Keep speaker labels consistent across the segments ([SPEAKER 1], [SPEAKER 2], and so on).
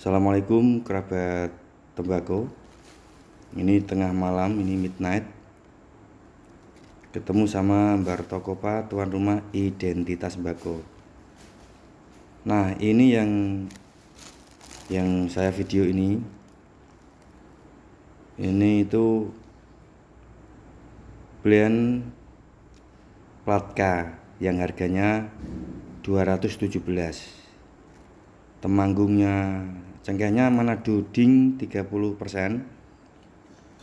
[SPEAKER 1] Assalamualaikum kerabat tembakau. Ini tengah malam, ini midnight. Ketemu sama Mbak Tokopa, tuan rumah Identitas Sembako. Nah, ini yang saya video ini. Ini itu blend plat K yang harganya 217. Temanggungnya cengkehnya Manado Ding 30%,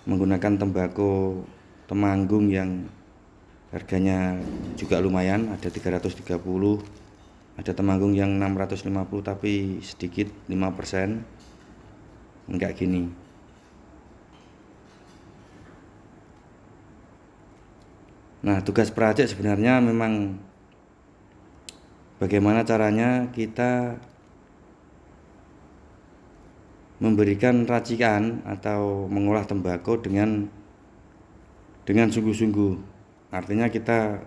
[SPEAKER 1] menggunakan tembakau Temanggung yang harganya juga lumayan, ada 330, ada Temanggung yang 650 tapi sedikit 5%, enggak gini. Nah, tugas peracik sebenarnya memang bagaimana caranya kita memberikan racikan atau mengolah tembakau dengan sungguh-sungguh. Artinya kita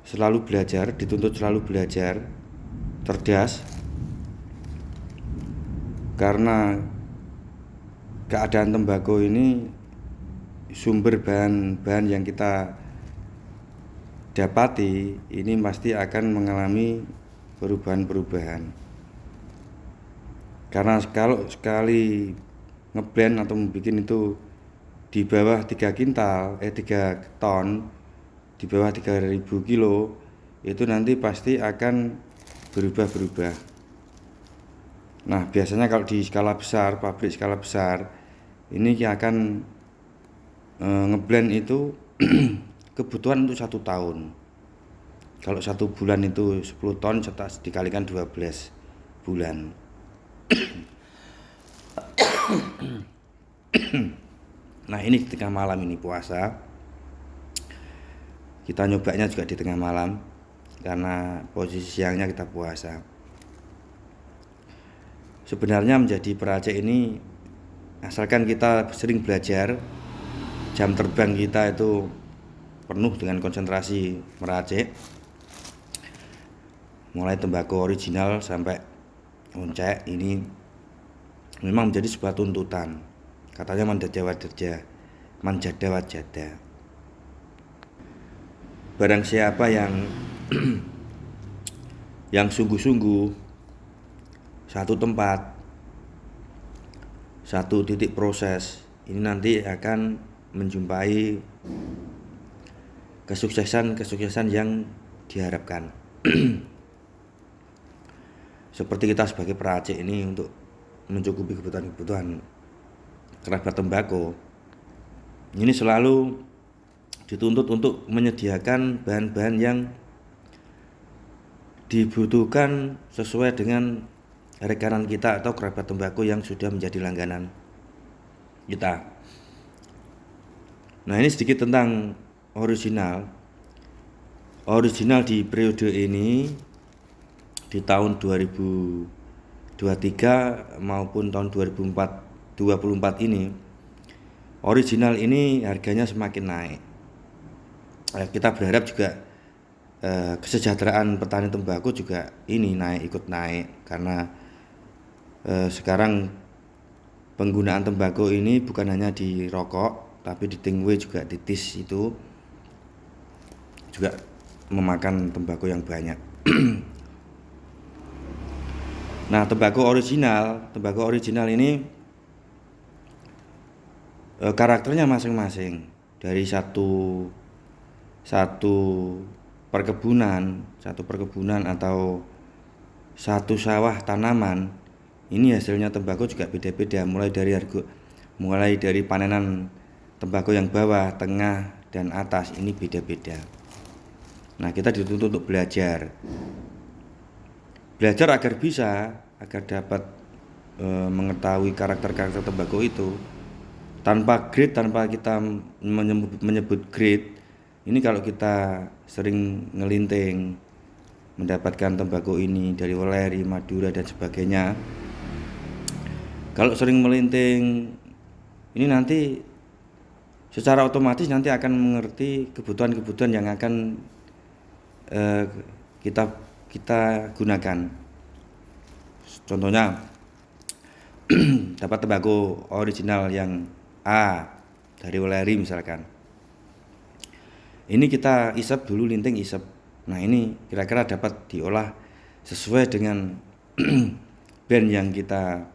[SPEAKER 1] selalu belajar, dituntut selalu belajar, cerdas, karena keadaan tembakau ini sumber bahan-bahan yang kita dapati ini pasti akan mengalami perubahan-perubahan. Karena kalau sekali ngeblend atau membuat itu di bawah 3 ton, di bawah 3000 kilo, itu nanti pasti akan berubah-berubah. Nah, biasanya kalau di skala besar, pabrik skala besar, ini akan ngeblend itu kebutuhan untuk 1 tahun. Kalau 1 bulan itu 10 ton, dikalikan 12 bulan. Nah, ini di tengah malam, ini puasa. Kita nyobanya juga di tengah malam karena posisi siangnya kita puasa. Sebenarnya menjadi peracik ini asalkan kita sering belajar, jam terbang kita itu penuh dengan konsentrasi meracik, mulai tembakau original sampai oncek, ini memang menjadi sebuah tuntutan. Katanya manjada wajada. Barang siapa yang sungguh-sungguh, satu tempat, satu titik proses, ini nanti akan menjumpai kesuksesan yang diharapkan. Seperti kita sebagai peracik ini, untuk mencukupi kebutuhan kerabat tembakau, ini selalu dituntut untuk menyediakan bahan-bahan yang dibutuhkan sesuai dengan rekanan kita atau kerabat tembakau yang sudah menjadi langganan kita. Nah, ini sedikit tentang original di periode ini, di tahun 2023 maupun tahun 2024 ini, original ini harganya semakin naik. Kita berharap juga kesejahteraan petani tembakau juga ikut naik, karena sekarang penggunaan tembakau ini bukan hanya di rokok, tapi di tingwe juga, di tis itu juga memakan tembakau yang banyak. Nah, tembakau original ini karakternya masing-masing. Dari satu perkebunan atau satu sawah tanaman, ini hasilnya tembakau juga beda-beda, mulai dari panenan tembakau yang bawah, tengah, dan atas, ini beda-beda. Nah, kita dituntut untuk belajar agar dapat mengetahui karakter tembakau itu tanpa kita menyebut grade. Ini kalau kita sering ngelinting, mendapatkan tembakau ini dari Weleri, Madura, dan sebagainya. Kalau sering melinting ini, nanti secara otomatis nanti akan mengerti kebutuhan yang akan kita gunakan. Contohnya dapat tembakau original yang A dari Weleri misalkan. Ini kita isep dulu, linting isep. Nah ini kira-kira dapat diolah sesuai dengan blend yang kita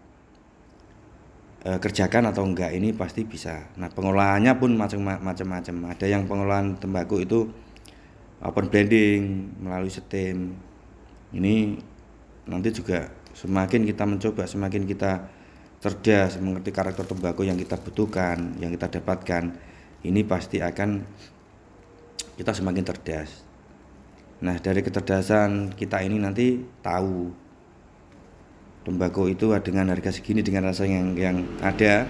[SPEAKER 1] kerjakan atau enggak, ini pasti bisa. Nah pengolahannya pun macam-macam. Ada yang pengolahan tembakau itu open blending melalui steam. Ini nanti juga semakin kita mencoba, semakin kita cerdas mengerti karakter tembakau yang kita butuhkan, yang kita dapatkan, ini pasti akan kita semakin cerdas. Nah dari kecerdasan kita ini nanti tahu tembakau itu dengan harga segini, dengan rasa yang ada,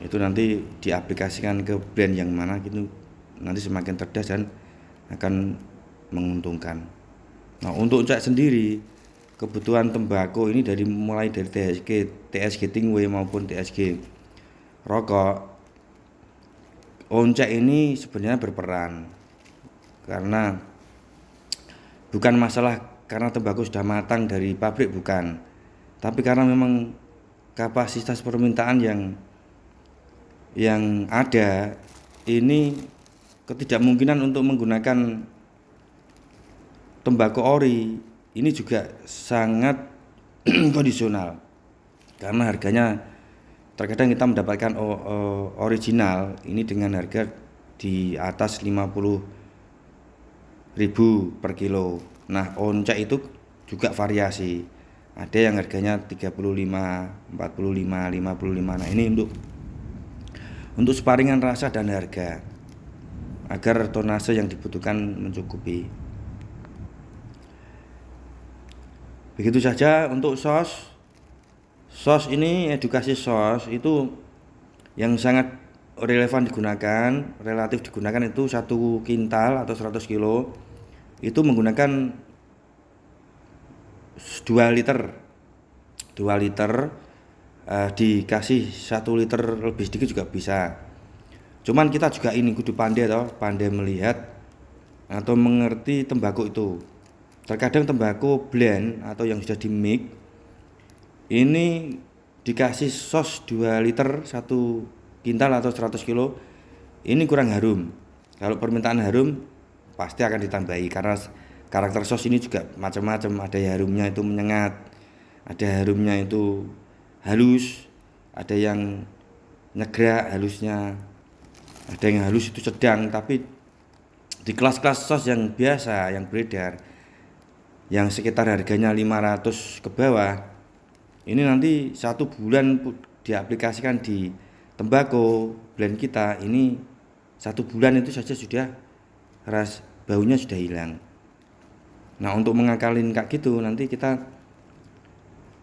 [SPEAKER 1] itu nanti diaplikasikan ke brand yang mana gitu, nanti semakin cerdas dan akan menguntungkan. Nah untuk Uncak sendiri, kebutuhan tembakau ini mulai dari TSG Tingwe maupun TSG rokok, Uncak ini sebenarnya berperan, karena bukan masalah karena tembakau sudah matang dari pabrik, bukan, tapi karena memang kapasitas permintaan yang ada ini, ketidakmungkinan untuk menggunakan tembakau ori ini juga sangat kondisional, karena harganya terkadang kita mendapatkan original ini dengan harga di atas 50.000 per kilo. Nah Uncak itu juga variasi, ada yang harganya 35, 45, 55. Nah ini untuk sparingan rasa dan harga, agar tonase yang dibutuhkan mencukupi. Begitu saja untuk sos ini, edukasi sos itu yang sangat relatif digunakan itu 1 kintal atau 100 kilo itu menggunakan 2 liter, dikasih 1 liter lebih sedikit juga bisa. Cuman kita juga ini kudu pandai melihat atau mengerti tembakau itu. Terkadang tembakau blend atau yang sudah di mix ini dikasih sos 2 liter 1 kintal atau 100 kilo ini kurang harum. Kalau permintaan harum pasti akan ditambahi, karena karakter sos ini juga macam-macam. Ada yang harumnya itu menyengat, ada harumnya itu halus, ada yang nyegrak halusnya, ada yang halus itu sedang. Tapi di kelas-kelas sos yang biasa, yang beredar, yang sekitar harganya 500 ke bawah, ini nanti 1 bulan diaplikasikan di tembakau blend kita ini, 1 bulan itu saja sudah baunya sudah hilang. Nah untuk mengakalin kayak gitu, nanti kita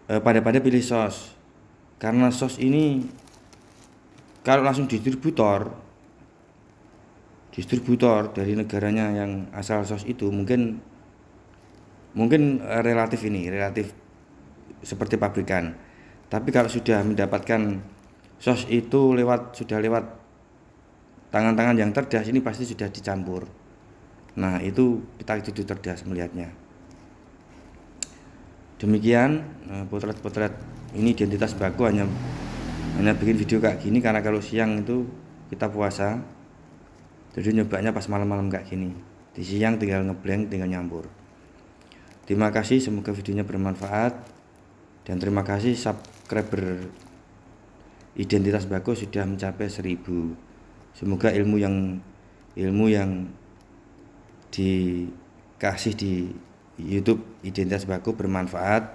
[SPEAKER 1] pada pilih sos, karena sos ini kalau langsung distributor dari negaranya yang asal sos itu mungkin relatif seperti pabrikan. Tapi kalau sudah mendapatkan sos itu sudah lewat tangan-tangan yang cerdas, ini pasti sudah dicampur. Nah itu kita cerdas melihatnya. Demikian potret ini identitas tembakau, hanya bikin video kayak gini karena kalau siang itu kita puasa, jadi nyobanya pas malam-malam kayak gini. Di siang tinggal ngeblend, tinggal nyampur. Terima kasih, semoga videonya bermanfaat, dan terima kasih subscriber identitas tembakau sudah mencapai 1000. Semoga ilmu yang dikasih di YouTube identitas tembakau bermanfaat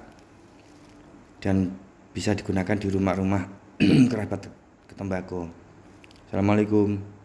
[SPEAKER 1] dan bisa digunakan di rumah-rumah kerabat tembakau. Assalamualaikum.